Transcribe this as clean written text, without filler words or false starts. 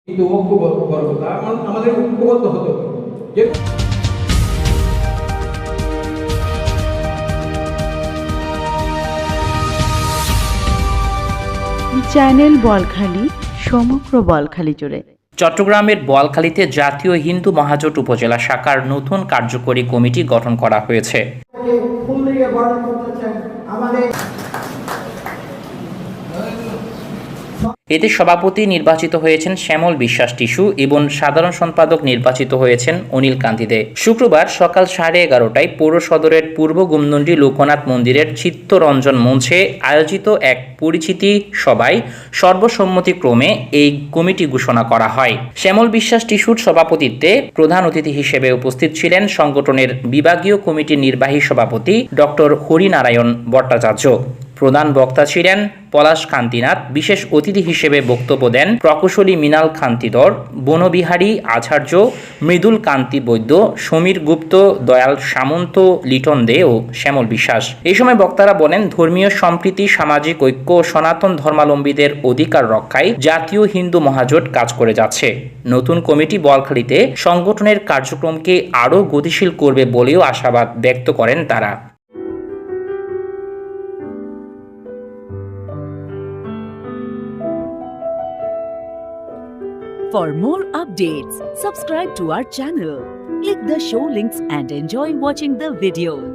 কিন্তু ঐক্যবদ্ধতা আমাদের ঐক্যবদ্ধ হতে হবে। চ্যানেল বলখালী, সমগ্র বলখালী জুড়ে। চট্টগ্রামের বোয়ালখালীতে জাতীয় হিন্দু মহাজোট উপজেলা শাখার নতুন কার্যকরী কমিটি গঠন করা হয়েছে। এতে সভাপতি নির্বাচিত হয়েছেন শ্যামল বিশ্বাস টিসু এবং সাধারণ সম্পাদক নির্বাচিত হয়েছেন অনিল কান্তি দে। শুক্রবার সকাল 11:30টায় পৌর সদরের পূর্ব গুমনন্ডি লোকনাথ মন্দিরের চিত্তরঞ্জন মঞ্চে আয়োজিত এক পরিচিতি সভায় সর্বসম্মতিক্রমে এই কমিটি ঘোষণা করা হয়। শ্যামল বিশ্বাস টিসুর সভাপতিত্বে প্রধান অতিথি হিসেবে উপস্থিত ছিলেন সংগঠনের বিভাগীয় কমিটির নির্বাহী সভাপতি ডক্টর হরিনারায়ণ ভট্টাচার্য। প্রধান বক্তা ছিলেন পলাশ কান্তিনাথ। বিশেষ অতিথি হিসেবে বক্তব্য দেন প্রকৌশলী মৃণাল কান্তিধর, বনবিহারী আচার্য, মৃদুল কান্তি বৈদ্য, সমীর গুপ্ত, দয়াল সামন্ত, লিটন দে ও শ্যামল বিশ্বাস। এই সময় বক্তারা বলেন, ধর্মীয় সম্প্রীতি, সামাজিক ঐক্য ও সনাতন ধর্মাবলম্বীদের অধিকার রক্ষায় জাতীয় হিন্দু মহাজোট কাজ করে যাচ্ছে। নতুন কমিটি বোয়ালখালীতে সংগঠনের কার্যক্রমকে আরও গতিশীল করবে বলেও আশাবাদ ব্যক্ত করেন তারা। For more updates, subscribe to our channel, click the show links and enjoy watching the videos.